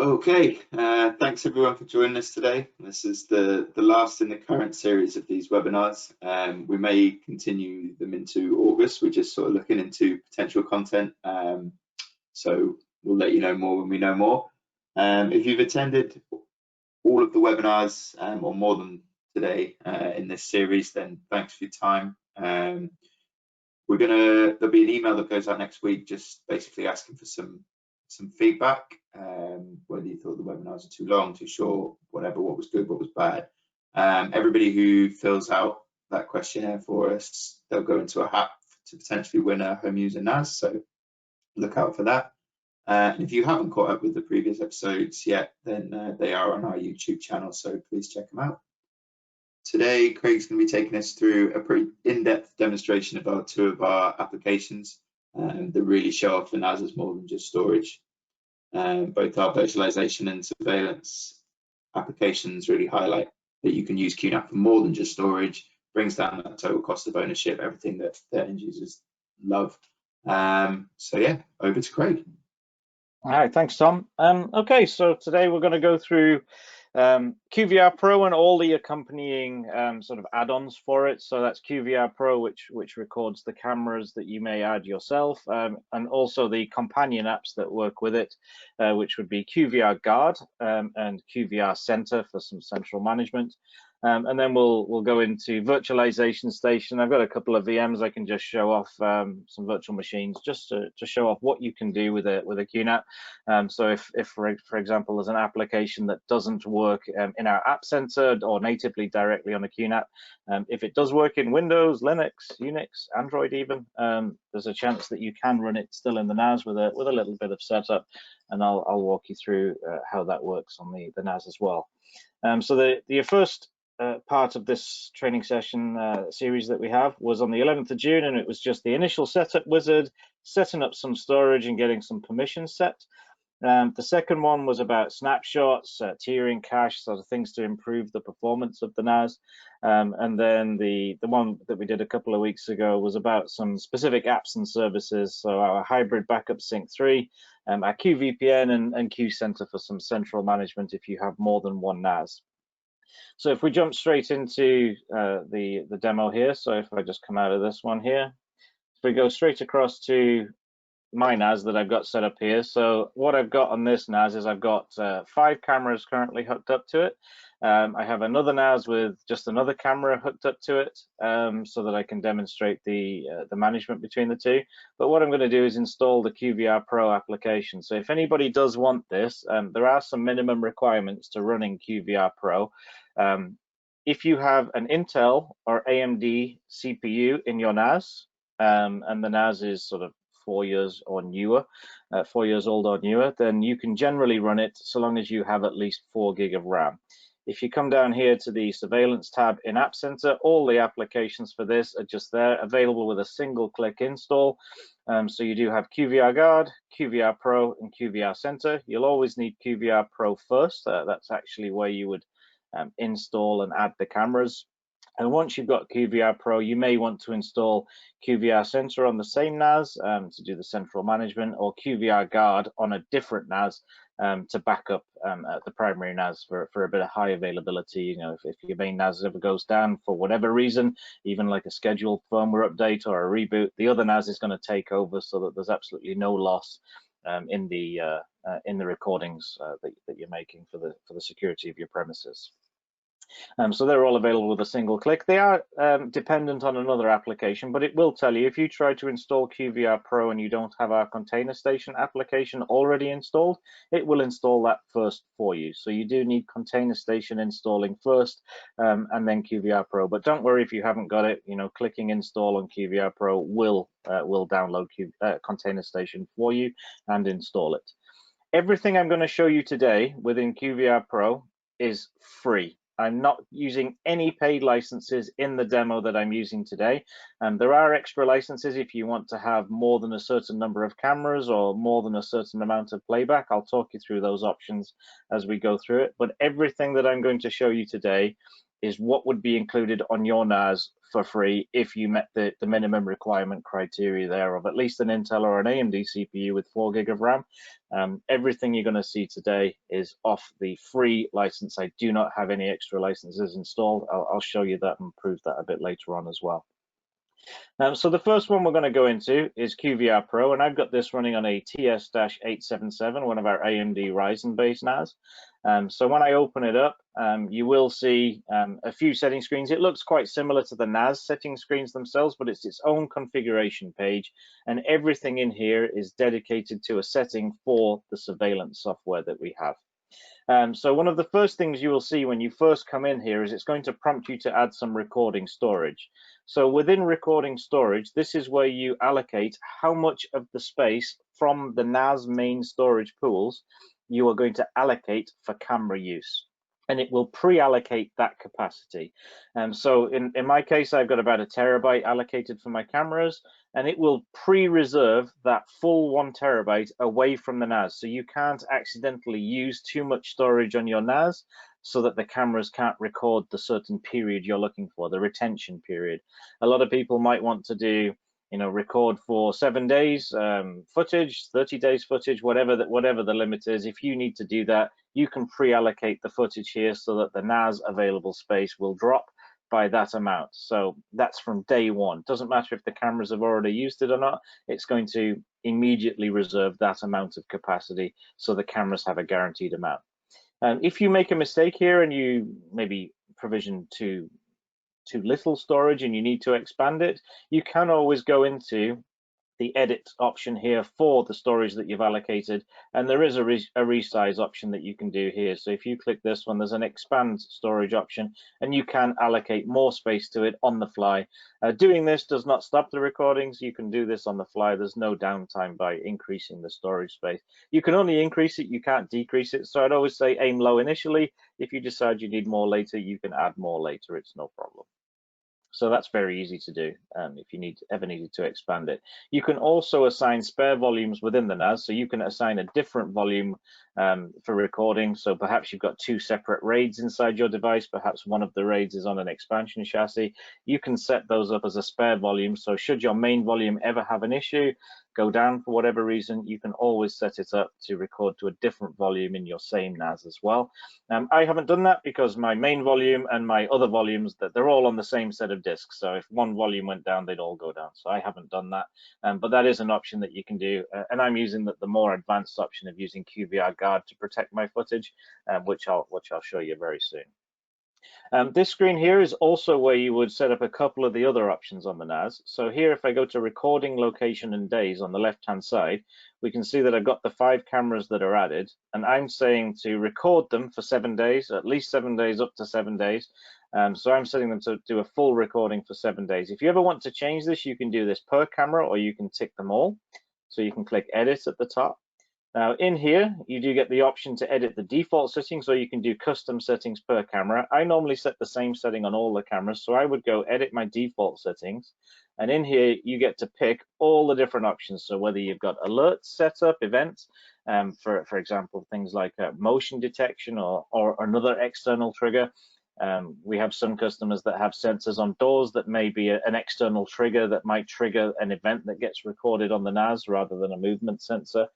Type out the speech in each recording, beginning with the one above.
Okay, thanks everyone for joining us today. This is the last in the current series of these webinars. We may continue them into August. We're just sort of looking into potential content. So we'll let you know more when we know more. If you've attended all of the webinars or more than today in this series, then thanks for your time. There'll be an email that goes out next week, just basically asking for some feedback, whether you thought the webinars are too long, too short, whatever, what was good, what was bad. Everybody who fills out that questionnaire for us, they'll go into a hat to potentially win a home user NAS, so look out for that. And if you haven't caught up with the previous episodes yet, then they are on our YouTube channel, so please check them out. Today, Craig's going to be taking us through a pretty in-depth demonstration of two of our applications that really show off the NAS as more than just storage. Both our virtualization and surveillance applications really highlight that you can use QNAP for more than just storage, brings down that total cost of ownership, everything that the end users love. So yeah, over to Craig. All right, thanks, Tom. Okay, so today we're going to go through QVR Pro and all the accompanying sort of add-ons for it. So that's QVR Pro, which records the cameras that you may add yourself, and also the companion apps that work with it, which would be QVR Guard and QVR Center for some central management. And then we'll go into Virtualization Station. I've got a couple of VMs I can just show off, some virtual machines, just to show off what you can do with a QNAP. So if for example, there's an application that doesn't work in our App Center or natively directly on a QNAP, if it does work in Windows, Linux, Unix, Android even, there's a chance that you can run it still in the NAS with a little bit of setup, and I'll walk you through how that works on the NAS as well. So the first part of this training session series that we have was on the 11th of June, and it was just the initial setup wizard, setting up some storage and getting some permissions set. The second one was about snapshots, tiering cache, sort of things to improve the performance of the NAS. And then the one that we did a couple of weeks ago was about some specific apps and services. So our hybrid backup sync 3, our QVPN and Q Center for some central management if you have more than one NAS. So if we jump straight into the demo here, so if I just come out of this one here, if we go straight across to my NAS that I've got set up here. So what I've got on this NAS is I've got 5 cameras currently hooked up to it. I have another NAS with just another camera hooked up to it, so that I can demonstrate the management between the two. But what I'm going to do is install the QVR Pro application. So if anybody does want this, there are some minimum requirements to running QVR Pro. If you have an Intel or AMD CPU in your NAS, and the NAS is sort of 4 years or newer, 4 years old or newer, then you can generally run it so long as you have at least 4 gig of RAM. If you come down here to the surveillance tab in App Center, all the applications for this are just there, available with a single click install. So you do have QVR Guard, QVR Pro, and QVR Center. You'll always need QVR Pro first. That's actually where you would install and add the cameras. And once you've got QVR Pro, you may want to install QVR Center on the same NAS to do the central management, or QVR Guard on a different NAS to back up the primary NAS for a bit of high availability. You know, if your main NAS ever goes down for whatever reason, even like a scheduled firmware update or a reboot, the other NAS is going to take over so that there's absolutely no loss in the recordings that you're making for the security of your premises. So they're all available with a single click. They are dependent on another application, but it will tell you if you try to install QVR Pro and you don't have our Container Station application already installed, it will install that first for you. So you do need Container Station installing first, and then QVR Pro. But don't worry if you haven't got it. You know, clicking install on QVR Pro will download Container Station for you and install it. Everything I'm going to show you today within QVR Pro is free. I'm not using any paid licenses in the demo that I'm using today. There are extra licenses if you want to have more than a certain number of cameras or more than a certain amount of playback. I'll talk you through those options as we go through it. But everything that I'm going to show you today is what would be included on your NAS for free if you met the minimum requirement criteria there of at least an Intel or an AMD CPU with 4 GB of RAM. Everything you're going to see today is off the free license. I do not have any extra licenses installed. I'll show you that and prove that a bit later on as well. So the first one we're going to go into is QVR Pro, and I've got this running on a TS-877, one of our AMD Ryzen-based NAS. So when I open it up, you will see a few setting screens. It looks quite similar to the NAS setting screens themselves, but it's its own configuration page, and everything in here is dedicated to a setting for the surveillance software that we have. So one of the first things you will see when you first come in here is it's going to prompt you to add some recording storage. So within recording storage, this is where you allocate how much of the space from the NAS main storage pools you are going to allocate for camera use. And it will pre-allocate that capacity. So in my case, I've got about 1 terabyte allocated for my cameras, and it will pre-reserve that full 1 terabyte away from the NAS. So you can't accidentally use too much storage on your NAS so that the cameras can't record the certain period you're looking for, the retention period. A lot of people might want to do, record for 7 days footage, 30 days footage, whatever the limit is. If you need to do that, you can pre-allocate the footage here so that the NAS available space will drop by that amount. So that's from day one. Doesn't matter if the cameras have already used it or not, it's going to immediately reserve that amount of capacity so the cameras have a guaranteed amount. If you make a mistake here and you maybe provision too little storage and you need to expand it, you can always go into the edit option here for the storage that you've allocated, and there is a resize option that you can do here. So if you click this one, there's an expand storage option, and you can allocate more space to it on the fly. Doing this does not stop the recordings. You can do this on the fly. There's no downtime by increasing the storage space. You can only increase it, you can't decrease it. So I'd always say aim low initially. If you decide you need more later, you can add more later. It's no problem. So that's very easy to do if you ever needed to expand it. You can also assign spare volumes within the NAS. So you can assign a different volume for recording. So perhaps you've got 2 separate RAIDs inside your device. Perhaps one of the RAIDs is on an expansion chassis. You can set those up as a spare volume. So should your main volume ever have an issue, go down for whatever reason, you can always set it up to record to a different volume in your same NAS as well. I haven't done that because my main volume and my other volumes, that they're all on the same set of disks. So if one volume went down, they'd all go down. So I haven't done that, but that is an option that you can do. And I'm using the more advanced option of using QVR Guard to protect my footage, which I'll show you very soon. This screen here is also where you would set up a couple of the other options on the NAS. So here, if I go to recording location and days on the left-hand side, we can see that I've got the 5 cameras that are added, and I'm saying to record them for 7 days, at least 7 days, up to 7 days. So I'm setting them to do a full recording for 7 days. If you ever want to change this, you can do this per camera, or you can tick them all. So you can click edit at the top. Now in here, you do get the option to edit the default settings, or you can do custom settings per camera. I normally set the same setting on all the cameras, so I would go edit my default settings. And in here, you get to pick all the different options. So whether you've got alerts set up, events, for example, things like motion detection or another external trigger. We have some customers that have sensors on doors that may be an external trigger that might trigger an event that gets recorded on the NAS rather than a movement sensor.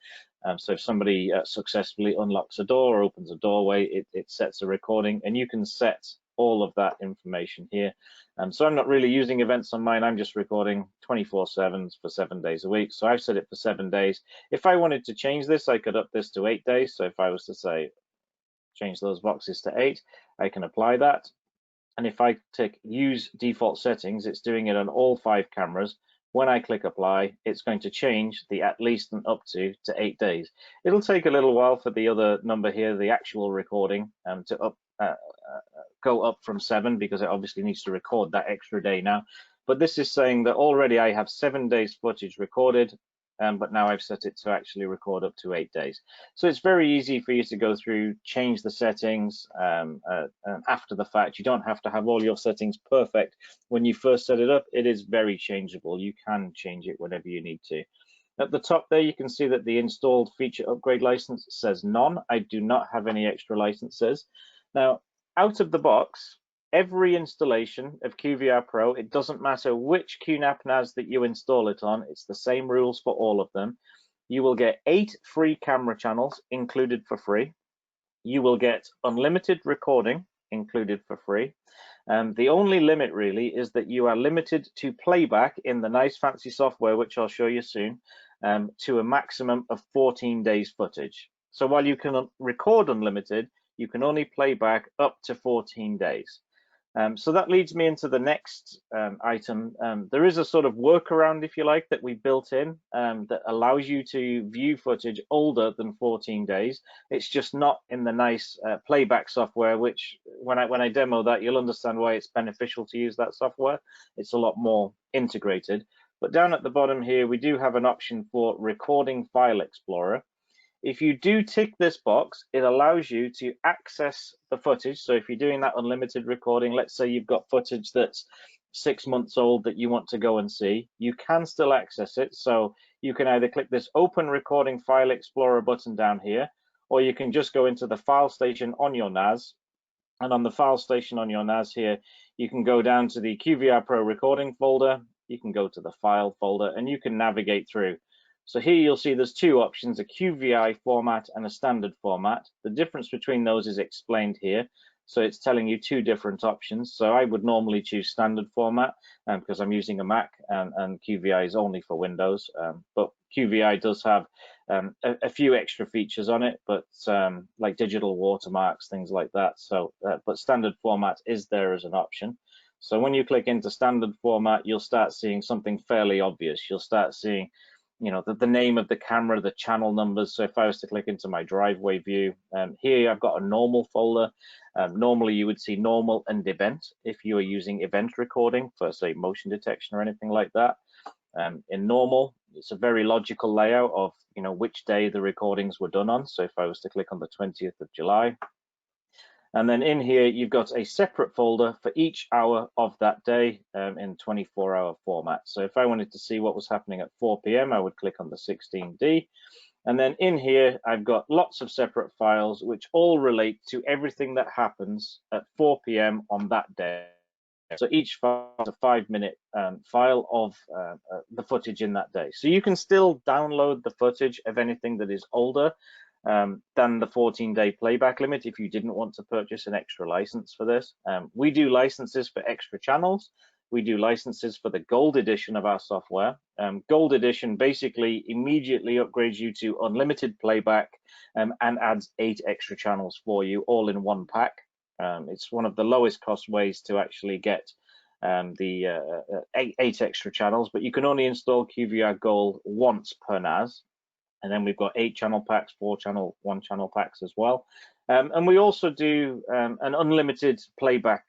So if somebody successfully unlocks a door or opens a doorway, it sets a recording, and you can set all of that information here. So I'm not really using events on mine. I'm just recording 24/7 for 7 days a week. So I've set it for 7 days. If I wanted to change this, I could up this to 8 days. So if I was to say, change those boxes to 8, I can apply that. And if I tick use default settings, it's doing it on all 5 cameras. When I click apply, it's going to change the at least and up to 8 days. It'll take a little while for the other number here, the actual recording, to go up from 7, because it obviously needs to record that extra day now. But this is saying that already I have 7 days footage recorded, but now I've set it to actually record up to 8 days. So it's very easy for you to go through, change the settings after the fact. You don't have to have all your settings perfect when you first set it up. It is very changeable. You can change it whenever you need to. At the top there, you can see that the installed feature upgrade license says none. I do not have any extra licenses. Now, out of the box, every installation of QVR Pro, it doesn't matter which QNAP NAS that you install it on, it's the same rules for all of them. You will get 8 free camera channels included for free. You will get unlimited recording included for free. The only limit really is that you are limited to playback in the nice fancy software, which I'll show you soon, to a maximum of 14 days footage. So while you can record unlimited, you can only play back up to 14 days. So that leads me into the next item. There is a sort of workaround, if you like, that we built in that allows you to view footage older than 14 days. It's just not in the nice playback software, which when I demo that, you'll understand why it's beneficial to use that software. It's a lot more integrated. But down at the bottom here, we do have an option for Recording File Explorer. If you do tick this box, it allows you to access the footage. So if you're doing that unlimited recording, let's say you've got footage that's 6 months old that you want to go and see, you can still access it. So you can either click this Open Recording File Explorer button down here, or you can just go into the file station on your NAS. And on the file station on your NAS here, you can go down to the QVR Pro recording folder, you can go to the file folder, and you can navigate through. So here you'll see there's 2 options, a QVI format and a standard format. The difference between those is explained here. So it's telling you 2 different options. So I would normally choose standard format because I'm using a Mac and QVI is only for Windows. But QVI does have a few extra features on it, but like digital watermarks, things like that. So, but standard format is there as an option. So when you click into standard format, you'll start seeing something fairly obvious. You'll start seeing, you know, the name of the camera, the channel numbers. So if I was to click into my driveway view, here I've got a normal folder. Normally you would see normal and event if you are using event recording for, say, motion detection or anything like that. In normal, it's a very logical layout of, you know, which day the recordings were done on. So if I was to click on the 20th of July, and then in here, you've got a separate folder for each hour of that day in 24-hour format. So if I wanted to see what was happening at 4 p.m., I would click on the 16D. And then in here, I've got lots of separate files which all relate to everything that happens at 4 p.m. on that day. So each file is a 5-minute file of the footage in that day. So you can still download the footage of anything that is older than the 14-day playback limit if you didn't want to purchase an extra license for this. We do licenses for extra channels. We do licenses for the Gold edition of our software. Gold edition basically immediately upgrades you to unlimited playback and adds 8 extra channels for you all in one pack. It's one of the lowest cost ways to actually get the 8 extra channels, but you can only install QVR Gold once per NAS. And then we've got 8 channel packs, 4 channel, 1 channel packs as well. And we also do an unlimited playback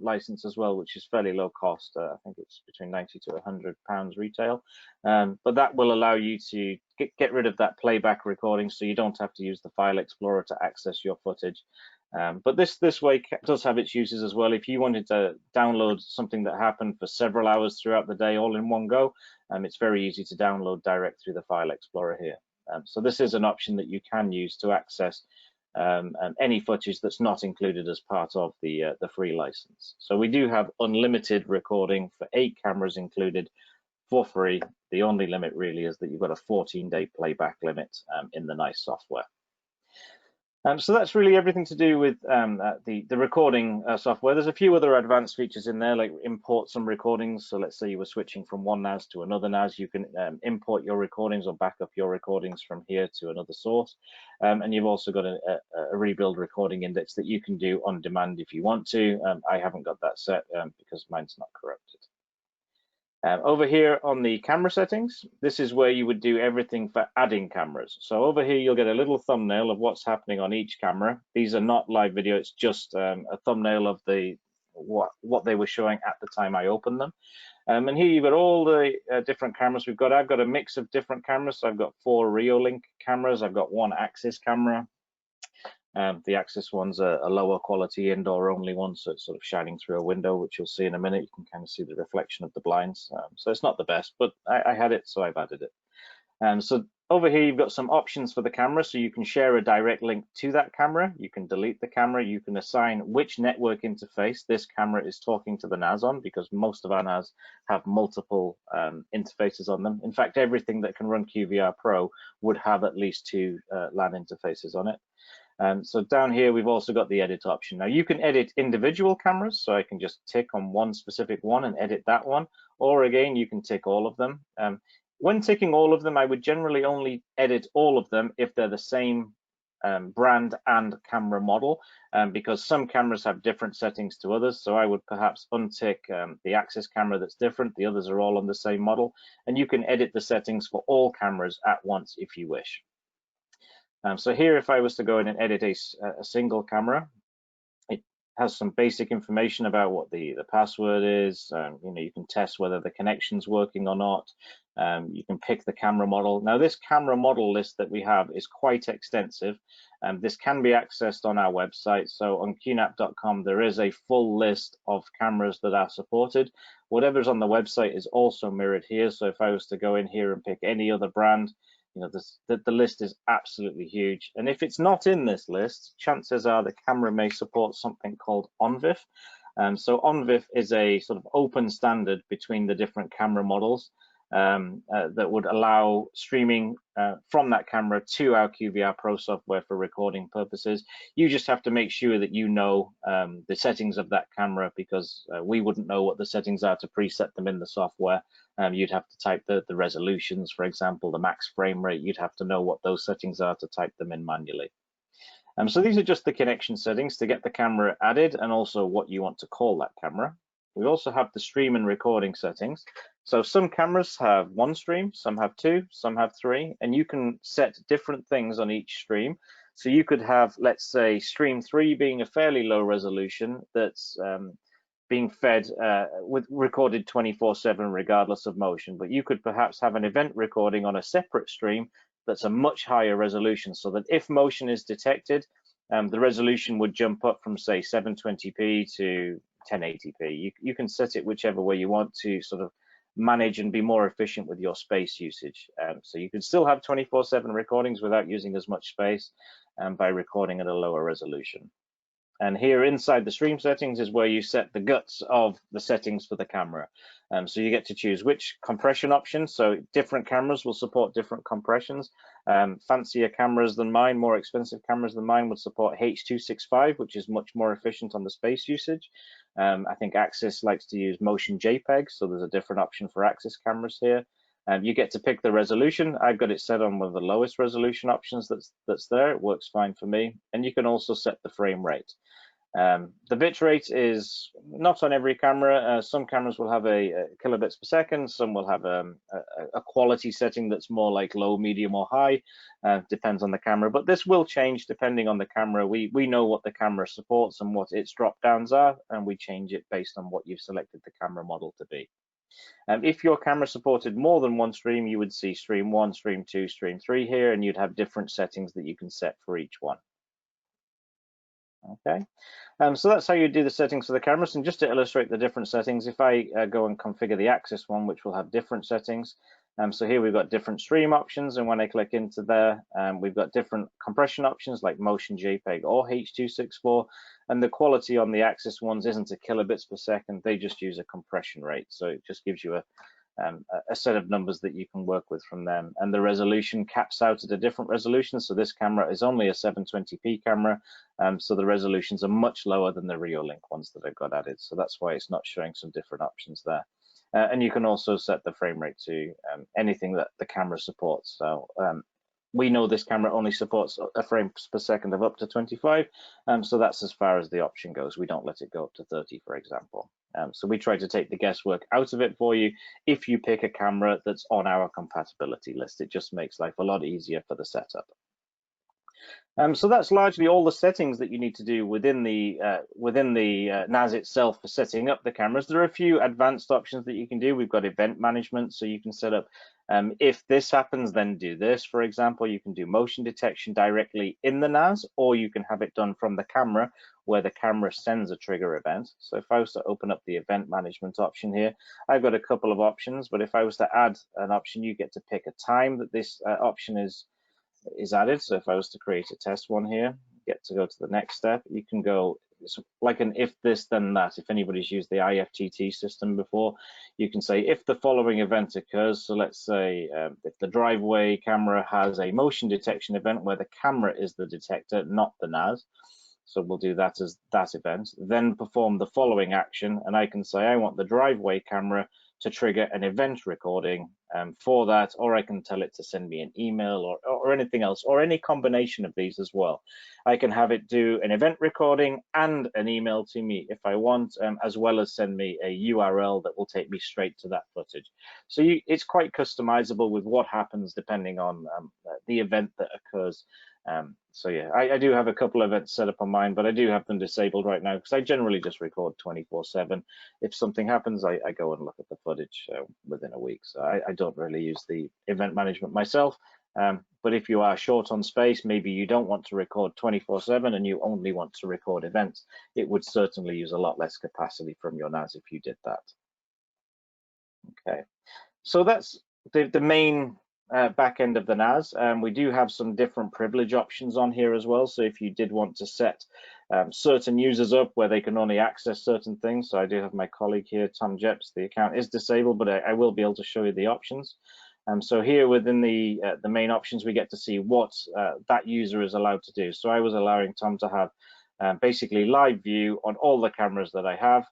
license as well, which is fairly low cost. I think it's between £90 to £100 retail. But that will allow you to get rid of that playback recording, so you don't have to use the File Explorer to access your footage. But this way does have its uses as well. If you wanted to download something that happened for several hours throughout the day all in one go, it's very easy to download direct through the File Explorer here. So this is an option that you can use to access any footage that's not included as part of the free license. So we do have unlimited recording for 8 cameras included for free. The only limit really is that you've got a 14-day playback limit in the nice software. So that's really everything to do with the recording software. There's a few other advanced features in there, like import some recordings. So let's say you were switching from one NAS to another NAS, you can import your recordings or back up your recordings from here to another source. And you've also got a rebuild recording index that you can do on demand if you want to. I haven't got that set because mine's not corrupted. Over here on the camera settings, this is where you would do everything for adding cameras. So over here, you'll get a little thumbnail of what's happening on each camera. These are not live video, it's just a thumbnail of what they were showing at the time I opened them. And here you've got all the different cameras we've got. I've got a mix of different cameras. So I've got 4 Reolink cameras. I've got 1 Axis camera. The Axis one's a lower quality indoor only one, so it's sort of shining through a window, which you'll see in a minute. You can kind of see the reflection of the blinds. So it's not the best, but I had it, so I've added it. So over here, you've got some options for the camera. So you can share a direct link to that camera. You can delete the camera. You can assign which network interface this camera is talking to the NAS on, because most of our NAS have multiple interfaces on them. In fact, everything that can run QVR Pro would have at least 2 LAN interfaces on it. So down here, we've also got the edit option. Now you can edit individual cameras, so I can just tick on one specific one and edit that one, or again, you can tick all of them. When ticking all of them, I would generally only edit all of them if they're the same brand and camera model, because some cameras have different settings to others. So I would perhaps untick the Axis camera that's different. The others are all on the same model, and you can edit the settings for all cameras at once if you wish. So here, if I was to go in and edit a single camera, it has some basic information about what the password is. You can test whether the connection's working or not. You can pick the camera model. Now, this camera model list that we have is quite extensive. This can be accessed on our website. So on QNAP.com, there is a full list of cameras that are supported. Whatever's on the website is also mirrored here. So if I was to go in here and pick any other brand, the list is absolutely huge. And if it's not in this list, chances are the camera may support something called ONVIF. So ONVIF is a sort of open standard between the different camera models that would allow streaming from that camera to our QVR Pro software for recording purposes. You just have to make sure that you know the settings of that camera, because we wouldn't know what the settings are to preset them in the software. You'd have to type the resolutions, for example, the max frame rate. You'd have to know what those settings are to type them in manually. So these are just the connection settings to get the camera added, and also what you want to call that camera. We also have the stream and recording settings. So some cameras have 1 stream, some have 2, some have 3, and you can set different things on each stream. So you could have, let's say, stream 3 being a fairly low resolution that's being fed with recorded 24/7 regardless of motion, but you could perhaps have an event recording on a separate stream that's a much higher resolution, so that if motion is detected, the resolution would jump up from, say, 720p to 1080p. You can set it whichever way you want to sort of manage and be more efficient with your space usage. So you can still have 24/7 recordings without using as much space by recording at a lower resolution. And here inside the stream settings is where you set the guts of the settings for the camera. So you get to choose which compression options. So different cameras will support different compressions. Fancier cameras than mine, more expensive cameras than mine would support H.265, which is much more efficient on the space usage. I think Axis likes to use motion JPEG, so there's a different option for Axis cameras here. You get to pick the resolution. I've got it set on one of the lowest resolution options that's there. It works fine for me. And you can also set the frame rate. The bit rate is not on every camera. Some cameras will have a kilobits per second. Some will have a quality setting that's more like low, medium, or high. Depends on the camera, but this will change depending on the camera. We know what the camera supports and what its drop downs are, and we change it based on what you've selected the camera model to be. If your camera supported more than 1 stream, you would see stream 1, stream 2, stream 3 here, and you'd have different settings that you can set for each one. Okay, so that's how you do the settings for the cameras. And just to illustrate the different settings, if I go and configure the Axis one, which will have different settings. So here we've got different stream options, and when I click into there, we've got different compression options like motion JPEG or H.264, and the quality on the Axis ones isn't a kilobits per second, they just use a compression rate. So it just gives you a set of numbers that you can work with from them, and the resolution caps out at a different resolution. So this camera is only a 720p camera, so the resolutions are much lower than the Reolink ones that I've got added, so that's why it's not showing some different options there. And you can also set the frame rate to anything that the camera supports. So we know this camera only supports a frame per second of up to 25, so that's as far as the option goes. We don't let it go up to 30, for example. So we try to take the guesswork out of it for you if you pick a camera that's on our compatibility list. It just makes life a lot easier for the setup. So that's largely all the settings that you need to do within the NAS itself for setting up the cameras. There are a few advanced options that you can do. We've got event management, so you can set up if this happens, then do this. For example, you can do motion detection directly in the NAS, or you can have it done from the camera, where the camera sends a trigger event. So if I was to open up the event management option here, I've got a couple of options, but if I was to add an option, you get to pick a time that this option is added. So if I was to create a test one here, get to go to the next step, you can go, it's like an if this then that. If anybody's used the IFTT system before, you can say if the following event occurs. So let's say if the driveway camera has a motion detection event where the camera is the detector, not the NAS. So we'll do that as that event, then perform the following action, and I can say I want the driveway camera to trigger an event recording for that, or I can tell it to send me an email or anything else, or any combination of these as well. I can have it do an event recording and an email to me if I want, as well as send me a URL that will take me straight to that footage. So it's quite customizable with what happens depending on the event that occurs. So yeah, I do have a couple of events set up on mine, but I do have them disabled right now because I generally just record 24/7. If something happens, I go and look at the footage within a week. So I don't really use the event management myself. But if you are short on space, maybe you don't want to record 24/7 and you only want to record events, it would certainly use a lot less capacity from your NAS if you did that. Okay, so that's the main back end of the NAS. We do have some different privilege options on here as well. So if you did want to set certain users up where they can only access certain things, so I do have my colleague here, Tom Jeps, the account is disabled, but I will be able to show you the options. So here within the main options, we get to see what that user is allowed to do. So I was allowing Tom to have basically live view on all the cameras that I have,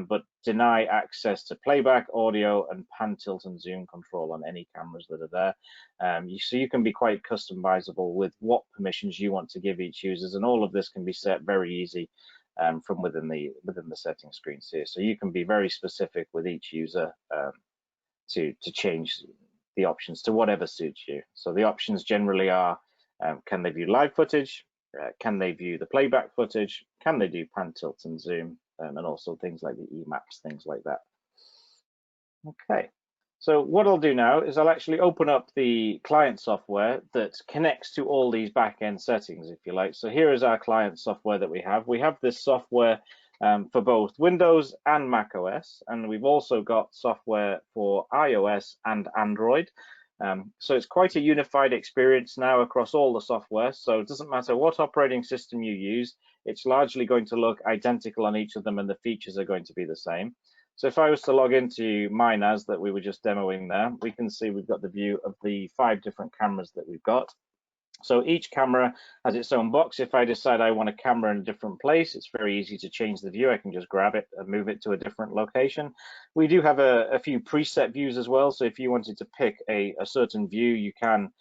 but deny access to playback, audio, and pan, tilt, and zoom control on any cameras that are there. So you can be quite customizable with what permissions you want to give each users, and all of this can be set very easy from within the setting screens here. So you can be very specific with each user to change the options to whatever suits you. So the options generally are, can they view live footage? Can they view the playback footage? Can they do pan, tilt, and zoom? And also things like the EMAPs, things like that. Okay, so what I'll do now is I'll actually open up the client software that connects to all these back-end settings, if you like. So here is our client software that we have. We have this software for both Windows and Mac OS, and we've also got software for iOS and Android. So it's quite a unified experience now across all the software. So it doesn't matter what operating system you use, it's largely going to look identical on each of them, and the features are going to be the same. So if I was to log into my NAS that we were just demoing there, we can see we've got the view of the 5 different cameras that we've got. So each camera has its own box. If I decide I want a camera in a different place, it's very easy to change the view. I can just grab it and move it to a different location. We do have a few preset views as well. So if you wanted to pick a certain view, you can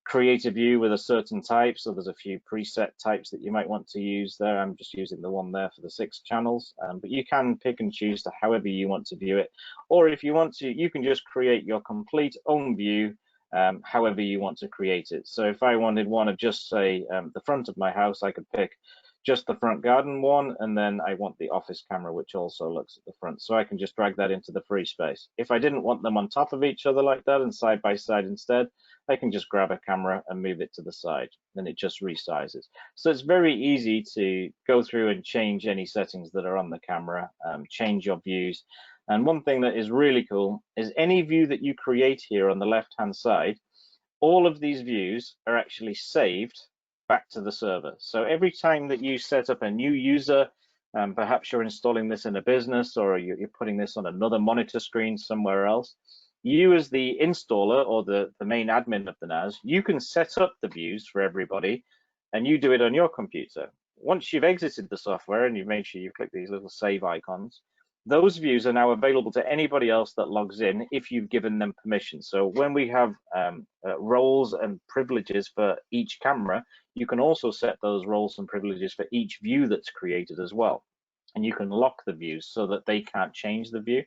create a view with a certain type. So there's a few preset types that you might want to use there. I'm just using the one there for the 6 channels, but you can pick and choose to however you want to view it. Or if you want to, you can just create your complete own view however you want to create it. So if I wanted one of just say the front of my house, I could pick just the front garden one, and then I want the office camera, which also looks at the front. So I can just drag that into the free space. If I didn't want them on top of each other like that and side by side instead, I can just grab a camera and move it to the side, then it just resizes. So it's very easy to go through and change any settings that are on the camera, change your views. And one thing that is really cool is any view that you create here on the left-hand side, all of these views are actually saved back to the server. So every time that you set up a new user, perhaps you're installing this in a business or you're putting this on another monitor screen somewhere else, you as the installer or the main admin of the NAS, you can set up the views for everybody and you do it on your computer. Once you've exited the software and you've made sure you click these little save icons, those views are now available to anybody else that logs in if you've given them permission. So when we have roles and privileges for each camera, you can also set those roles and privileges for each view that's created as well. And you can lock the views so that they can't change the view.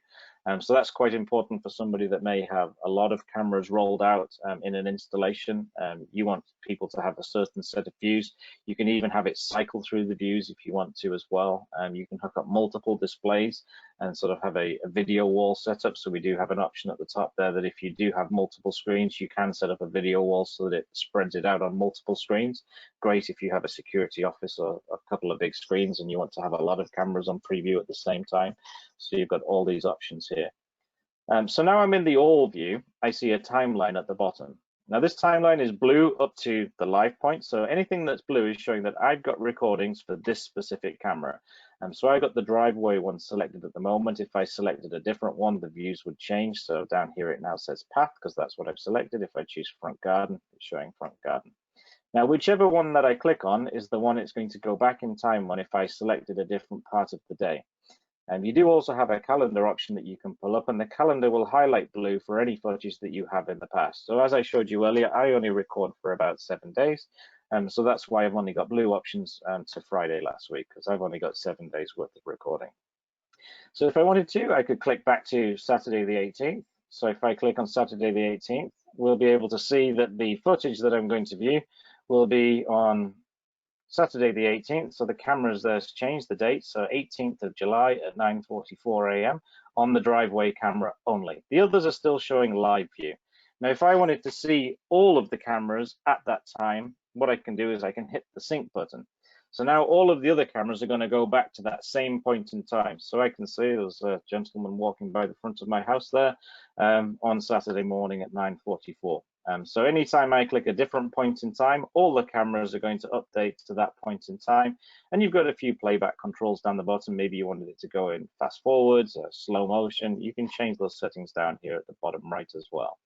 So that's quite important for somebody that may have a lot of cameras rolled out in an installation. You want people to have a certain set of views. You can even have it cycle through the views if you want to as well. You can hook up multiple displays and sort of have a video wall setup. So we do have an option at the top there that if you do have multiple screens, you can set up a video wall so that it spreads it out on multiple screens. Great if you have a security office or a couple of big screens and you want to have a lot of cameras on preview at the same time. So you've got all these options here. So now I'm in the all view. I see a timeline at the bottom. Now this timeline is blue up to the live point. So anything that's blue is showing that I've got recordings for this specific camera. So I got the driveway one selected at the moment. If I selected a different one, the views would change. So down here it now says path because that's what I've selected. If I choose front garden, it's showing front garden. Now, whichever one that I click on is the one it's going to go back in time on if I selected a different part of the day. And you do also have a calendar option that you can pull up, and the calendar will highlight blue for any footage that you have in the past. So as I showed you earlier, I only record for about 7 days. So that's why I've only got blue options to Friday last week, because I've only got 7 days worth of recording. So if I wanted to, I could click back to Saturday the 18th. So if I click on Saturday the 18th, we'll be able to see that the footage that I'm going to view will be on Saturday the 18th. So the cameras there's changed the date, so 18th of July at 9:44 a.m. on the driveway camera only. The others are still showing live view. Now, if I wanted to see all of the cameras at that time, what I can do is I can hit the sync button. So now all of the other cameras are going to go back to that same point in time. So I can see there's a gentleman walking by the front of my house there on Saturday morning at 9:44. So anytime I click a different point in time, all the cameras are going to update to that point in time. And you've got a few playback controls down the bottom. Maybe you wanted it to go in fast forwards or slow motion. You can change those settings down here at the bottom right as well.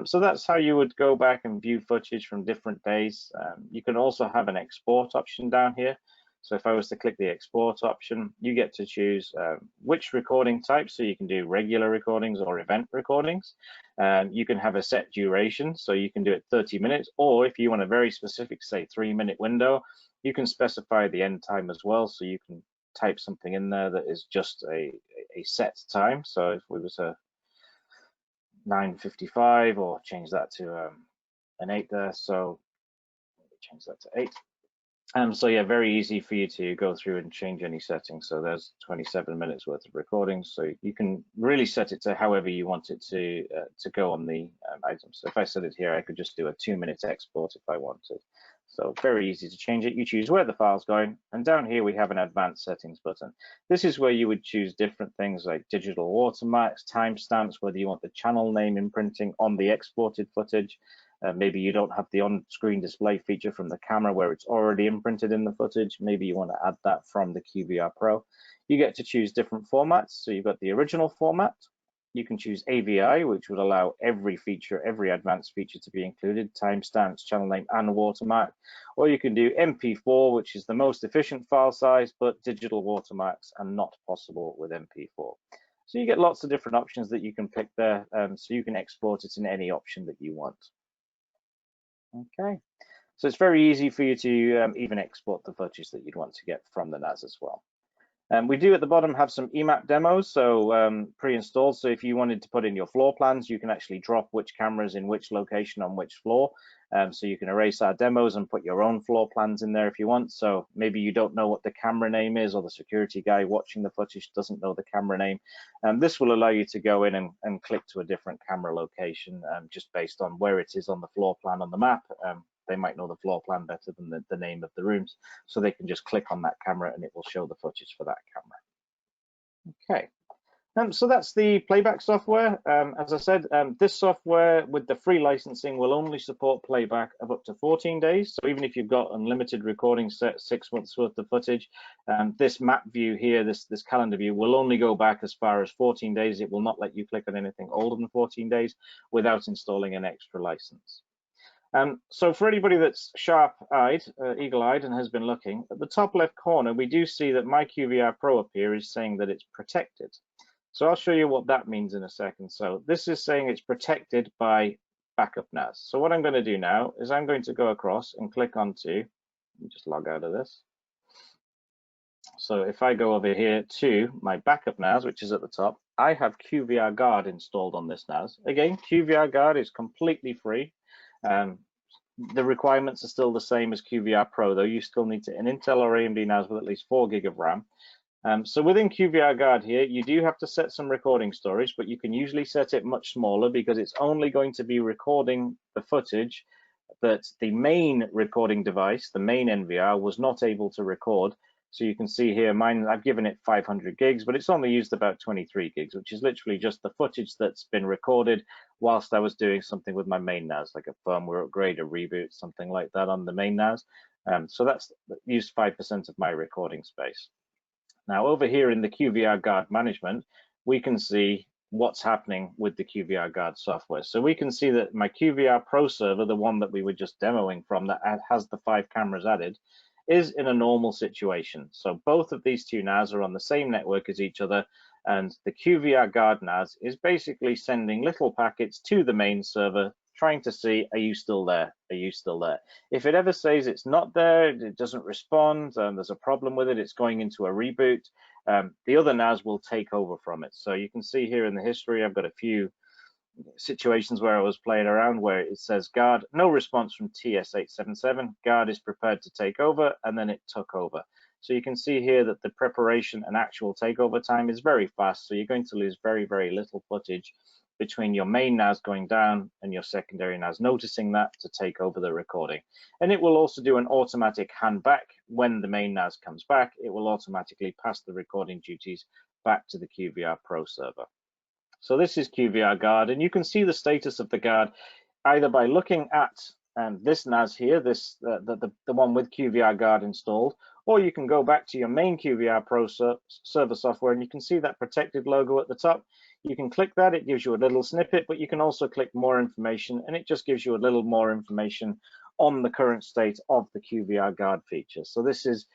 So that's how you would go back and view footage from different days. You can also have an export option down here. So if I was to click the export option, you get to choose which recording type. So you can do regular recordings or event recordings. You can have a set duration. So you can do it 30 minutes, or if you want a very specific, say 3-minute window, you can specify the end time as well. So you can type something in there that is just a set time. So if we were to 9:55 or change that to an 8 there. So let me change that to 8. So yeah, very easy for you to go through and change any settings. So there's 27 minutes worth of recordings. So you can really set it to however you want it to go on the items. So if I set it here, I could just do a 2-minute export if I wanted. So very easy to change it. You choose where the file's going, and down here we have an advanced settings button. This is where you would choose different things like digital watermarks, timestamps, whether you want the channel name imprinting on the exported footage. Maybe you don't have the on-screen display feature from the camera where it's already imprinted in the footage. Maybe you want to add that from the QVR Pro. You get to choose different formats. So you've got the original format. You can choose AVI, which would allow every feature, every advanced feature to be included, timestamps, channel name, and watermark. Or you can do MP4, which is the most efficient file size, but digital watermarks are not possible with MP4. So you get lots of different options that you can pick there, so you can export it in any option that you want. Okay, so it's very easy for you to even export the footage that you'd want to get from the NAS as well. We do at the bottom have some EMAP demos, so pre-installed. So if you wanted to put in your floor plans, you can actually drop which cameras in which location on which floor. So you can erase our demos and put your own floor plans in there if you want. So maybe you don't know what the camera name is, or the security guy watching the footage doesn't know the camera name. This will allow you to go in and click to a different camera location just based on where it is on the floor plan on the map. They might know the floor plan better than the name of the rooms, so they can just click on that camera and it will show the footage for that camera. Okay, so that's the playback software. As I said, this software with the free licensing will only support playback of up to 14 days. So even if you've got unlimited recording set, 6 months worth of footage, this map view here, this calendar view will only go back as far as 14 days. It will not let you click on anything older than 14 days without installing an extra license. So for anybody that's sharp-eyed, eagle-eyed, and has been looking, at the top left corner, we do see that my QVR Pro up here is saying that it's protected. So I'll show you what that means in a second. So this is saying it's protected by backup NAS. So what I'm going to do now is I'm going to go across and click onto, let me just log out of this. So if I go over here to my backup NAS, which is at the top, I have QVR Guard installed on this NAS. Again, QVR Guard is completely free. The requirements are still the same as QVR Pro, though. You still need an Intel or AMD NAS with at least 4 GB of RAM. So within QVR Guard here, you do have to set some recording storage, but you can usually set it much smaller because it's only going to be recording the footage that the main recording device, the main NVR, was not able to record. So you can see here, mine, I've given it 500 gigs, but it's only used about 23 gigs, which is literally just the footage that's been recorded whilst I was doing something with my main NAS, like a firmware upgrade, a reboot, something like that on the main NAS. So that's used 5% of my recording space. Now over here in the QVR Guard management, we can see what's happening with the QVR Guard software. So we can see that my QVR Pro server, the one that we were just demoing from, that has the 5 cameras added, is in a normal situation. So both of these two NAS are on the same network as each other, and the QVR Guard NAS is basically sending little packets to the main server, trying to see, are you still there? Are you still there? If it ever says it's not there, it doesn't respond, there's a problem with it, it's going into a reboot, the other NAS will take over from it. So you can see here in the history, I've got a few situations where I was playing around where it says Guard, no response from TS877, Guard is prepared to take over, and then it took over. So you can see here that the preparation and actual takeover time is very fast, so you're going to lose very, very little footage between your main NAS going down and your secondary NAS noticing that to take over the recording. And it will also do an automatic hand back. When the main NAS comes back, it will automatically pass the recording duties back to the QVR Pro server. So this is QVR Guard, and you can see the status of the Guard either by looking at this NAS here, the one with QVR Guard installed, or you can go back to your main QVR Pro server software and you can see that protected logo at the top. You can click that, it gives you a little snippet, but you can also click more information and it just gives you a little more information on the current state of the QVR Guard feature. So this is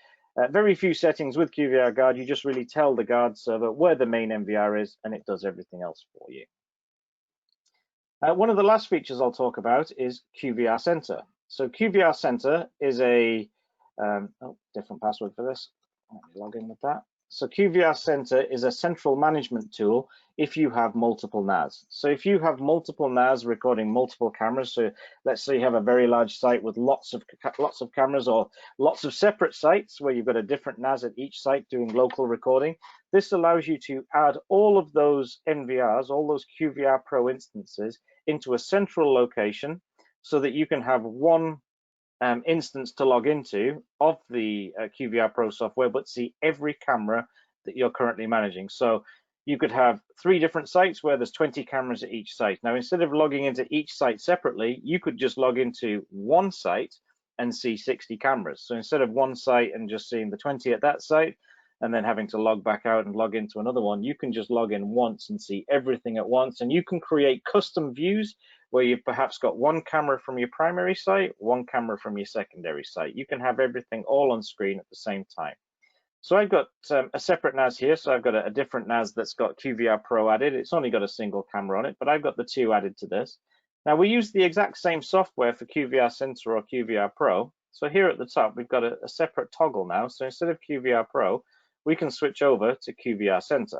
very few settings with QVR Guard. You just really tell the Guard server where the main NVR is and it does everything else for you. One of the last features I'll talk about is QVR Center. So QVR Center is a, different password for this. Let me log in with that. So QVR Center is a central management tool if you have multiple NAS. So if you have multiple NAS recording multiple cameras, so let's say you have a very large site with lots of cameras or lots of separate sites where you've got a different NAS at each site doing local recording, this allows you to add all of those NVRs, all those QVR Pro instances into a central location so that you can have one instance to log into of the QVR Pro software, but see every camera that you're currently managing. So you could have 3 different sites where there's 20 cameras at each site. Now, instead of logging into each site separately, you could just log into one site and see 60 cameras. So instead of one site and just seeing the 20 at that site, and then having to log back out and log into another one, you can just log in once and see everything at once. And you can create custom views where you've perhaps got one camera from your primary site, one camera from your secondary site. You can have everything all on screen at the same time. So I've got a separate NAS here. So I've got a different NAS that's got QVR Pro added. It's only got a single camera on it, but I've got the 2 added to this. Now we use the exact same software for QVR Center or QVR Pro. So here at the top, we've got a separate toggle now. So instead of QVR Pro, we can switch over to QVR Center.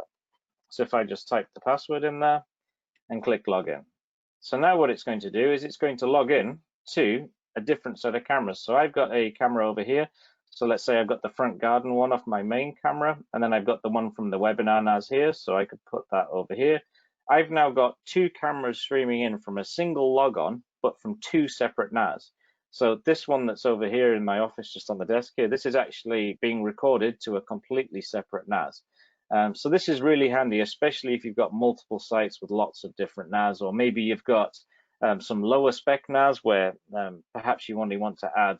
So if I just type the password in there and click login. So now what it's going to do is it's going to log in to a different set of cameras. So I've got a camera over here. So let's say I've got the front garden one off my main camera, and then I've got the one from the webinar NAS here. So I could put that over here. I've now got 2 cameras streaming in from a single logon, but from 2 separate NAS. So this one that's over here in my office, just on the desk here, this is actually being recorded to a completely separate NAS. So this is really handy, especially if you've got multiple sites with lots of different NAS, or maybe you've got some lower spec NAS where perhaps you only want to add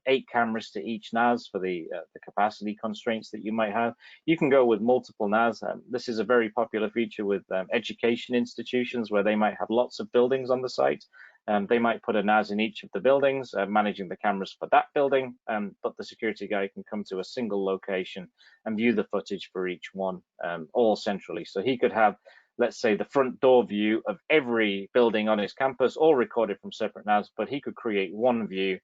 8 cameras to each NAS for the capacity constraints that you might have. You can go with multiple NAS. This is a very popular feature with education institutions where they might have lots of buildings on the site. They might put a NAS in each of the buildings, managing the cameras for that building, but the security guy can come to a single location and view the footage for each one, all centrally. So he could have, let's say, the front door view of every building on his campus, all recorded from separate NAS, but he could create one view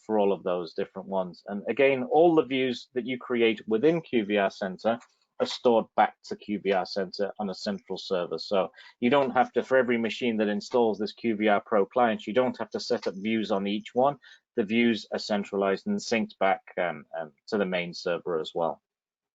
for all of those different ones. And again, all the views that you create within QVR Center are stored back to QVR Center on a central server. So you don't have to, for every machine that installs this QVR Pro client, you don't have to set up views on each one. The views are centralized and synced back to the main server as well.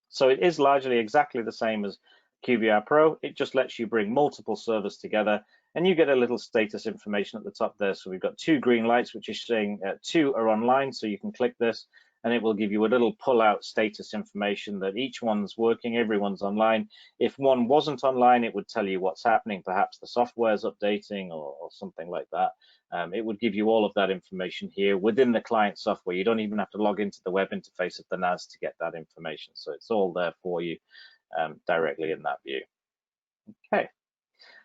So it is largely exactly the same as QVR Pro. It just lets you bring multiple servers together, and you get a little status information at the top there. So we've got 2 green lights, which is saying 2 are online. So you can click this and it will give you a little pull-out status information that each one's working, everyone's online. If one wasn't online, it would tell you what's happening. Perhaps the software's updating or something like that. It would give you all of that information here within the client software. You don't even have to log into the web interface of the NAS to get that information. So it's all there for you directly in that view. Okay,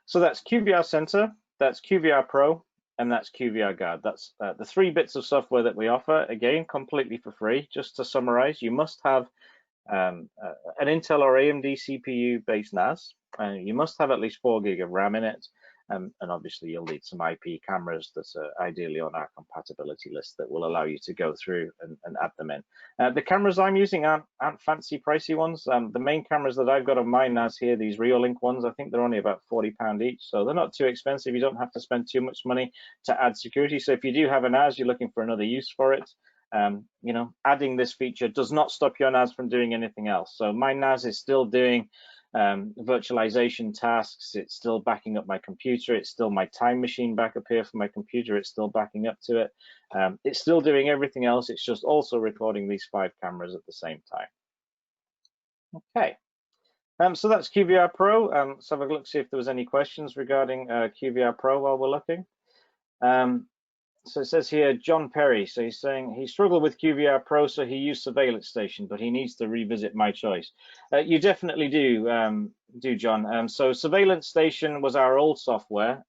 so that's QVR Center, that's QVR Pro, and that's QVR Guard. That's the 3 bits of software that we offer, again, completely for free. Just to summarize, you must have an Intel or AMD CPU-based NAS. You must have at least 4 gig of RAM in it. And obviously you'll need some IP cameras that are ideally on our compatibility list that will allow you to go through and add them in. The cameras I'm using aren't fancy pricey ones. The main cameras that I've got on my NAS here, these Reolink ones, I think they're only about £40 each. So they're not too expensive. You don't have to spend too much money to add security. So if you do have a NAS, you're looking for another use for it. You know, adding this feature does not stop your NAS from doing anything else. So my NAS is still doing virtualization tasks. It's still backing up my computer. It's still my time machine backup here for my computer. It's still backing up to it. It's still doing everything else. It's just also recording these 5 cameras at the same time. Okay. So that's QVR Pro. Let's have a look, see if there was any questions regarding QVR Pro while we're looking. So it says here, John Perry. So he's saying he struggled with QVR Pro, so he used Surveillance Station, but he needs to revisit My Choice. You definitely do, John. So Surveillance Station was our old software.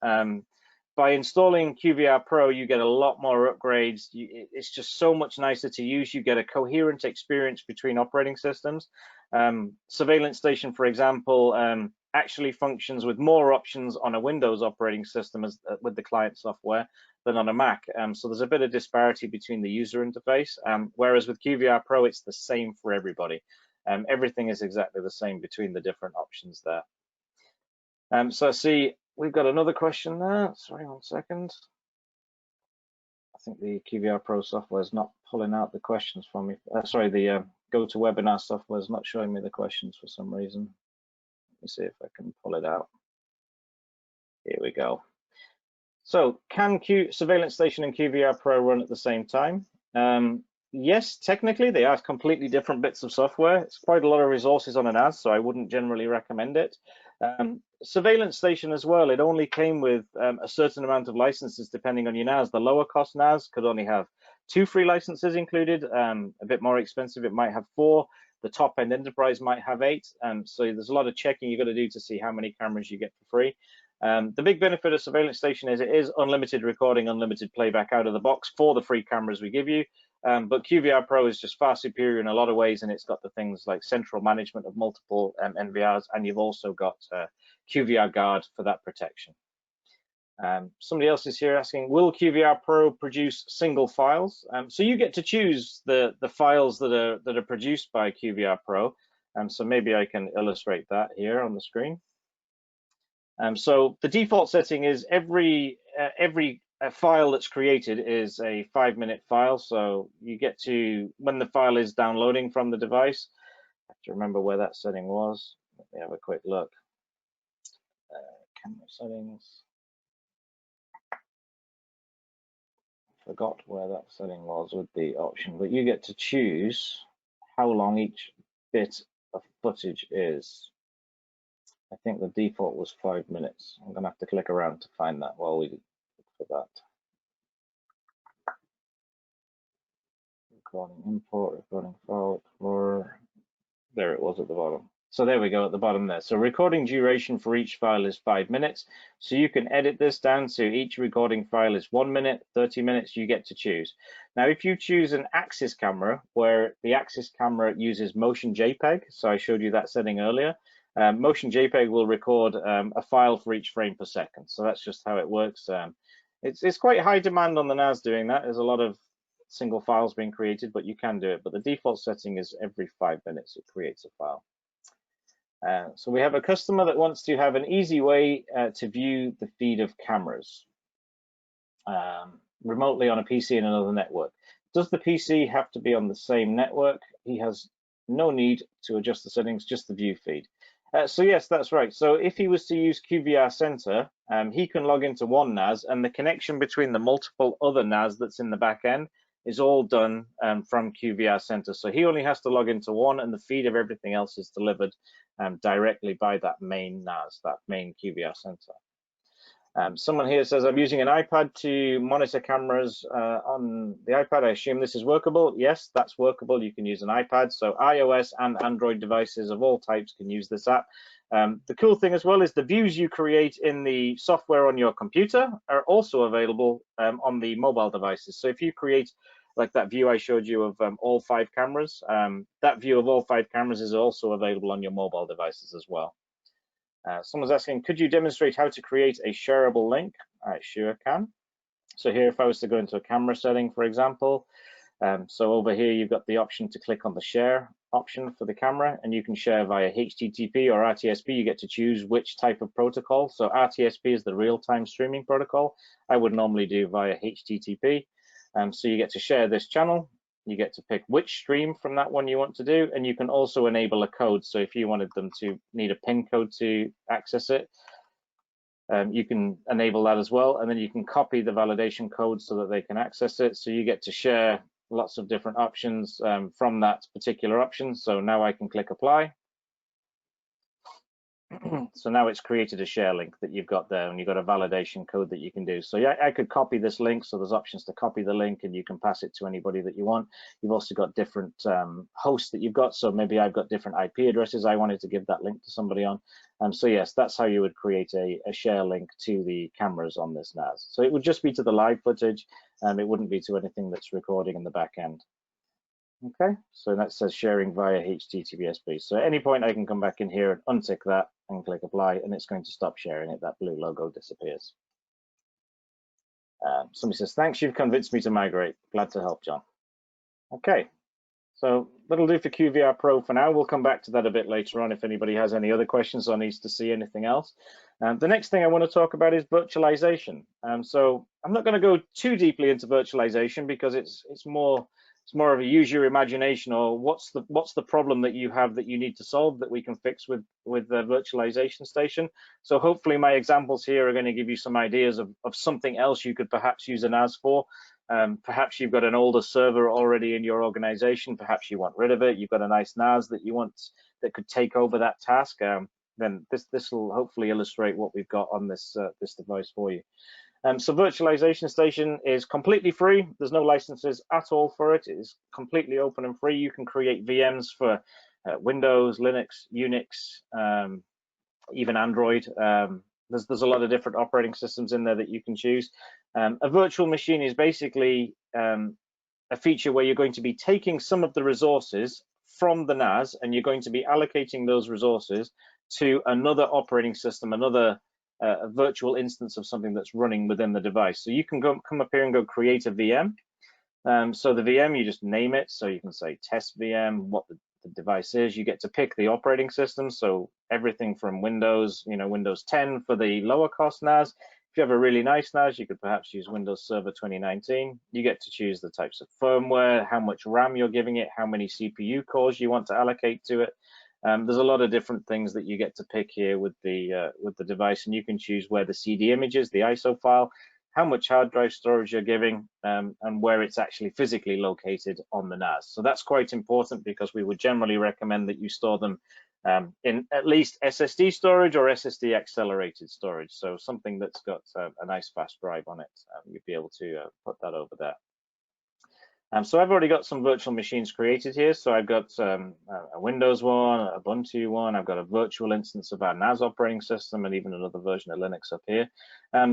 By installing QVR Pro, you get a lot more upgrades. It's just so much nicer to use. You get a coherent experience between operating systems. Surveillance Station, for example, actually functions with more options on a Windows operating system with the client software than on a Mac. So there's a bit of disparity between the user interface, whereas with QVR Pro, it's the same for everybody. Everything is exactly the same between the different options there. So I see we've got another question there. Sorry, 1 second. I think the QVR Pro software is not pulling out the questions for me. Sorry, the GoToWebinar software is not showing me the questions for some reason. Let me see if I can pull it out. Here we go. So can Surveillance Station and QVR Pro run at the same time? Yes, technically they are completely different bits of software. It's quite a lot of resources on an NAS, so I wouldn't generally recommend it. Surveillance Station as well, it only came with a certain amount of licenses depending on your NAS. The lower cost NAS could only have 2 free licenses included. A bit more expensive, it might have 4. The top end enterprise might have 8. So there's a lot of checking you've got to do to see how many cameras you get for free. The big benefit of Surveillance Station is it is unlimited recording, unlimited playback out of the box for the free cameras we give you. But QVR Pro is just far superior in a lot of ways, and it's got the things like central management of multiple NVRs, and you've also got QVR Guard for that protection. Somebody else is here asking, will QVR Pro produce single files? So you get to choose the files that are produced by QVR Pro. So maybe I can illustrate that here on the screen. So the default setting is every file that's created is a 5-minute file. So you get to, when the file is downloading from the device, I have to remember where that setting was. Let me have a quick look. Camera settings. Forgot where that setting was with the option, but you get to choose how long each bit of footage is. I think the default was 5 minutes. I'm going to have to click around to find that while we look for that. Recording import, recording file explorer. There it was at the bottom. So there we go at the bottom there. So recording duration for each file is 5 minutes. So you can edit this down to each recording file is 1 minute, 30 minutes, you get to choose. Now, if you choose an axis camera, where the axis camera uses motion JPEG, so I showed you that setting earlier, motion JPEG will record a file for each frame per second. So that's just how it works. It's quite high demand on the NAS doing that. There's a lot of single files being created, but you can do it. But the default setting is every 5 minutes it creates a file. So we have a customer that wants to have an easy way to view the feed of cameras remotely on a PC in another network. Does the PC have to be on the same network? He has no need to adjust the settings, just the view feed. So yes, that's right. So if he was to use QVR Center, he can log into one NAS, and the connection between the multiple other NAS that's in the back end is all done from QVR Center. So he only has to log into one, and the feed of everything else is delivered directly by that main NAS, that main QVR Center. Someone here says, I'm using an iPad to monitor cameras on the iPad. I assume this is workable. Yes, that's workable. You can use an iPad. So iOS and Android devices of all types can use this app. The cool thing as well is the views you create in the software on your computer are also available on the mobile devices. So if you create like that view I showed you of all 5 cameras, that view of all 5 cameras is also available on your mobile devices as well. Someone's asking, could you demonstrate how to create a shareable link? I sure can. So here, if I was to go into a camera setting, for example, so over here, you've got the option to click on the share option for the camera, and you can share via HTTP or RTSP. You get to choose which type of protocol. So RTSP is the real-time streaming protocol. I would normally do via HTTP. So you get to share this channel. You get to pick which stream from that one you want to do, and you can also enable a code. So if you wanted them to need a PIN code to access it, you can enable that as well, and then you can copy the validation code so that they can access it. So you get to share lots of different options from that particular option. So now I can click apply. So now it's created a share link that you've got there, and you've got a validation code that you can do. So yeah, I could copy this link. So there's options to copy the link, and you can pass it to anybody that you want. You've also got different hosts that you've got. So maybe I've got different IP addresses I wanted to give that link to somebody on. So yes, that's how you would create a share link to the cameras on this NAS. So it would just be to the live footage, and it wouldn't be to anything that's recording in the back end. Okay, so that says sharing via HTTPS. So at any point I can come back in here and untick that and click apply, and it's going to stop sharing it. That blue logo disappears. Somebody says, thanks, you've convinced me to migrate. Glad to help, John. Okay, so that'll do for QVR Pro for now. We'll come back to that a bit later on if anybody has any other questions or needs to see anything else. The next thing I want to talk about is virtualization. So I'm not going to go too deeply into virtualization because it's more of a use your imagination, or what's the problem that you have that you need to solve that we can fix with the Virtualization Station. So hopefully my examples here are going to give you some ideas of something else you could perhaps use a NAS for. Perhaps you've got an older server already in your organization. Perhaps you want rid of it. You've got a nice NAS that you want that could take over that task. Then this will hopefully illustrate what we've got on this device for you. So Virtualization Station is completely free. There's no licenses at all for it. It is completely open and free. You can create VMs for Windows, Linux, Unix, even Android. There's a lot of different operating systems in there that you can choose. A virtual machine is basically a feature where you're going to be taking some of the resources from the NAS, and you're going to be allocating those resources to another operating system, another a virtual instance of something that's running within the device. So you can come up here and go create a VM. So the VM, you just name it. So you can say test VM, what the device is. You get to pick the operating system. So everything from Windows, Windows 10 for the lower cost NAS. If you have a really nice NAS, you could perhaps use Windows Server 2019. You get to choose the types of firmware, how much RAM you're giving it, how many CPU cores you want to allocate to it. There's a lot of different things that you get to pick here with the device, and you can choose where the CD image is, the ISO file, how much hard drive storage you're giving, and where it's actually physically located on the NAS. So that's quite important because we would generally recommend that you store them in at least SSD storage or SSD accelerated storage. So something that's got a nice fast drive on it, you'd be able to put that over there. So I've already got some virtual machines created here. So I've got a Windows one, a Ubuntu one. I've got a virtual instance of our NAS operating system, and even another version of Linux up here.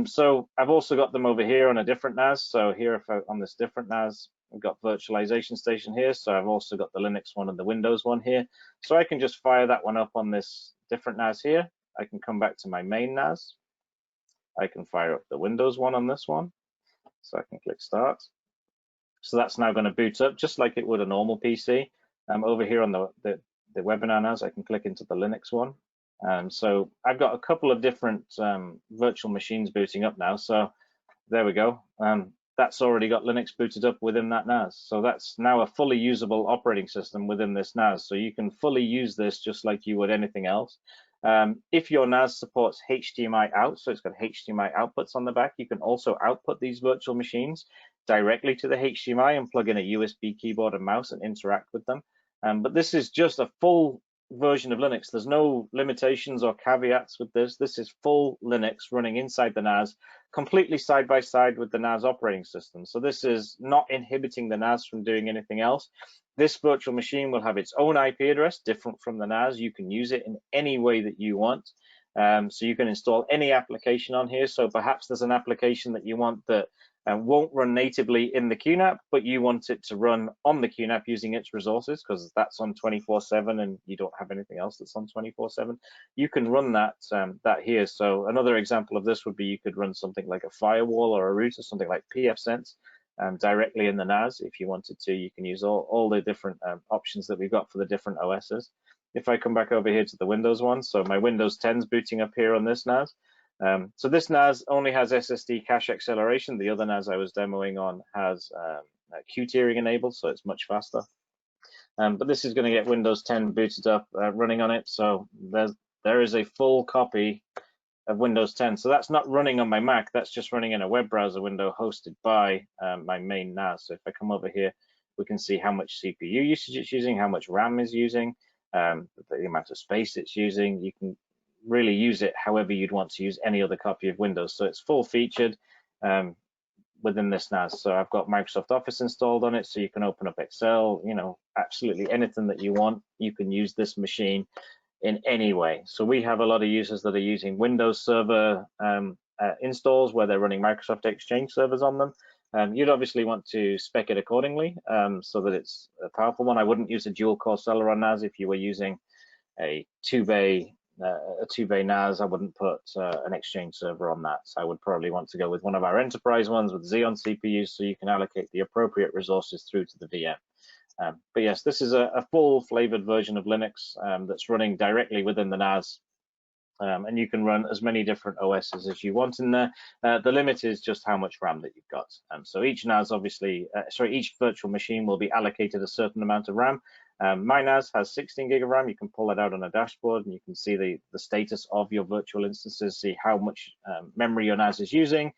So I've also got them over here on a different NAS. So here, on this different NAS, I've got Virtualization Station here. So I've also got the Linux one and the Windows one here. So I can just fire that one up on this different NAS here. I can come back to my main NAS. I can fire up the Windows one on this one. So I can click Start. So that's now going to boot up just like it would a normal PC. Over here on the the webinar NAS, I can click into the Linux one. So I've got a couple of different virtual machines booting up now. So there we go. That's already got Linux booted up within that NAS. So that's now a fully usable operating system within this NAS. So you can fully use this just like you would anything else. If your NAS supports HDMI out, so it's got HDMI outputs on the back, you can also output these virtual machines directly to the HDMI and plug in a USB keyboard and mouse and interact with them. But this is just a full version of Linux. There's no limitations or caveats with this. This is full Linux running inside the NAS, completely side by side with the NAS operating system. So this is not inhibiting the NAS from doing anything else. This virtual machine will have its own IP address, different from the NAS. You can use it in any way that you want. So you can install any application on here. So perhaps there's an application that you want that won't run natively in the QNAP, but you want it to run on the QNAP using its resources because that's on 24/7 and you don't have anything else that's on 24/7. You can run that here. So another example of this would be you could run something like a firewall or a router, something like pfSense directly in the NAS if you wanted to. You can use all the different options that we've got for the different OSs. If I come back over here to the Windows one, so my Windows 10's booting up here on this NAS. So this NAS only has SSD cache acceleration. The other NAS I was demoing on has Q tiering enabled, so it's much faster. But this is going to get Windows 10 booted up, running on it. So there is a full copy of Windows 10. So that's not running on my Mac. That's just running in a web browser window hosted by my main NAS. So if I come over here, we can see how much CPU usage it's using, how much RAM is using, the amount of space it's using. You can really use it however you'd want to use any other copy of Windows. So it's full featured within this NAS. So I've got Microsoft Office installed on it, so you can open up Excel, absolutely anything that you want. You can use this machine in any way. So we have a lot of users that are using Windows Server installs where they're running Microsoft Exchange servers on them. You'd obviously want to spec it accordingly so that it's a powerful one. I wouldn't use a dual core Celeron NAS if you were using a two-bay NAS. I wouldn't put an Exchange server on that. So I would probably want to go with one of our enterprise ones with Xeon CPUs so you can allocate the appropriate resources through to the VM. But yes, this is a full flavored version of Linux that's running directly within the NAS. And you can run as many different OSs as you want in there. The limit is just how much RAM that you've got. So each NAS each virtual machine will be allocated a certain amount of RAM. My NAS has 16 gig of RAM. You can pull it out on a dashboard and you can see the status of your virtual instances, see how much memory your NAS is using.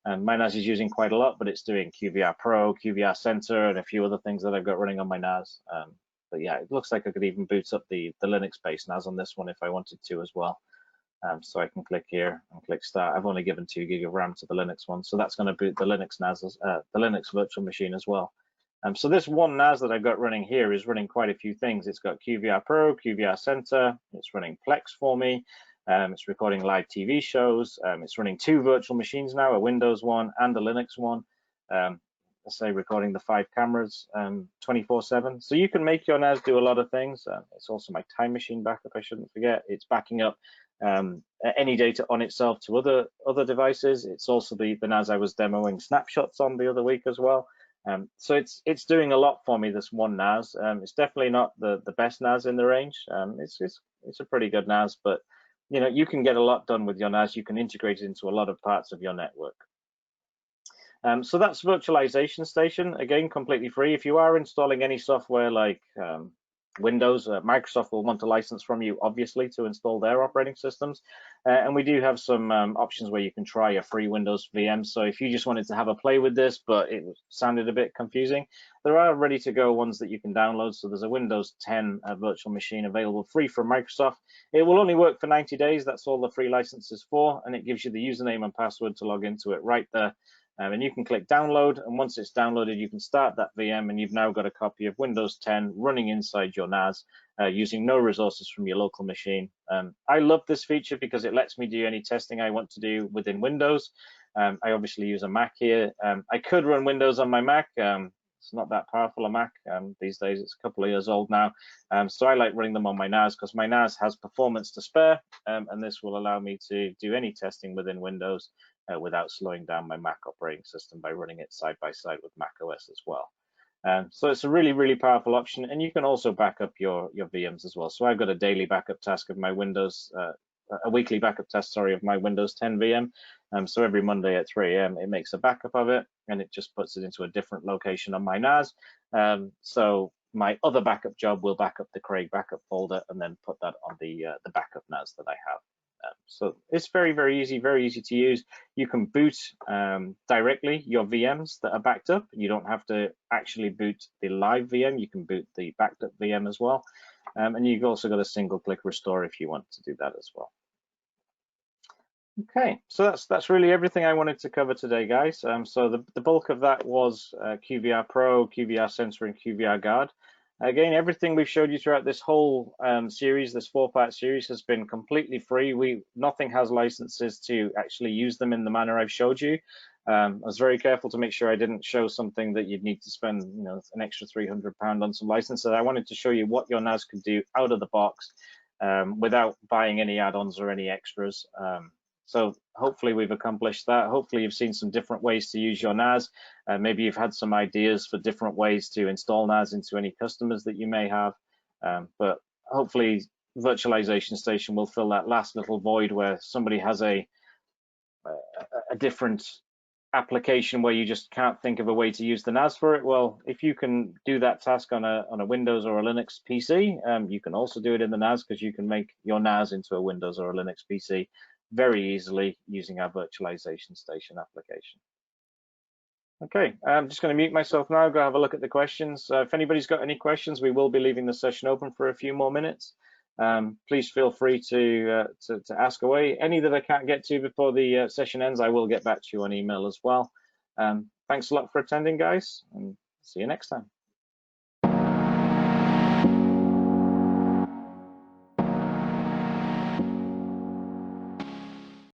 My NAS is using quite a lot, but it's doing QVR Pro, QVR Center, and a few other things that I've got running on my NAS. But yeah, it looks like I could even boot up the Linux-based NAS on this one if I wanted to as well. So I can click here and click start. I've only given 2 gig of RAM to the Linux one, so that's going to boot the Linux NAS, the Linux virtual machine as well. So this one NAS that I've got running here is running quite a few things. It's got QVR Pro, QVR Center. It's running Plex for me. It's recording live TV shows. It's running 2 virtual machines now, a Windows one and a Linux one. Let's say recording the 5 cameras 24/7. So you can make your NAS do a lot of things. It's also my time machine backup, I shouldn't forget. It's backing up any data on itself to other devices. It's also the NAS I was demoing snapshots on the other week as well. So it's doing a lot for me, this one NAS. It's definitely not the best NAS in the range. It's a pretty good NAS, but you can get a lot done with your NAS. You can integrate it into a lot of parts of your network. So that's Virtualization Station, again, completely free. If you are installing any software like Windows, Microsoft will want a license from you, obviously, to install their operating systems. And we do have some options where you can try a free Windows VM. So if you just wanted to have a play with this, but it sounded a bit confusing, there are ready-to-go ones that you can download. So there's a Windows 10 virtual machine available free from Microsoft. It will only work for 90 days. That's all the free license is for. And it gives you the username and password to log into it right there. And you can click download, and once it's downloaded, you can start that VM, and you've now got a copy of Windows 10 running inside your NAS using no resources from your local machine. I love this feature because it lets me do any testing I want to do within Windows. I obviously use a Mac here. I could run Windows on my Mac. It's not that powerful a Mac these days. It's a couple of years old now. So I like running them on my NAS because my NAS has performance to spare, and this will allow me to do any testing within Windows without slowing down my Mac operating system by running it side by side with Mac OS as well. So it's a really, really powerful option, and you can also back up your VMs as well. So I've got a daily backup task of my Windows, a weekly backup task, sorry, of my Windows 10 VM. So every Monday at 3 AM, it makes a backup of it, and it just puts it into a different location on my NAS. So my other backup job will back up the Craig backup folder and then put that on the backup NAS that I have. So it's very, very easy to use. You can boot directly your VMs that are backed up. You don't have to actually boot the live VM. You can boot the backed up VM as well. And you've also got a single click restore if you want to do that as well. Okay, so that's really everything I wanted to cover today, guys. So the bulk of that was QVR Pro, QVR Center, and QVR Guard. Again, everything we've showed you throughout this whole series, this 4-part series, has been completely free. Nothing has licenses to actually use them in the manner I've showed you. I was very careful to make sure I didn't show something that you'd need to spend, an extra £300 on some licenses. I wanted to show you what your NAS could do out of the box without buying any add-ons or any extras. So hopefully we've accomplished that. Hopefully you've seen some different ways to use your NAS. Maybe you've had some ideas for different ways to install NAS into any customers that you may have. But hopefully Virtualization Station will fill that last little void where somebody has a different application where you just can't think of a way to use the NAS for it. Well, if you can do that task on a Windows or a Linux PC, you can also do it in the NAS, because you can make your NAS into a Windows or a Linux PC very easily using our Virtualization Station application. Okay, I'm just going to mute myself now, go have a look at the questions. If anybody's got any questions, we will be leaving the session open for a few more minutes. Please feel free to ask away. Any that I can't get to before the session ends, I will get back to you on email as well. Thanks a lot for attending, guys, and see you next time.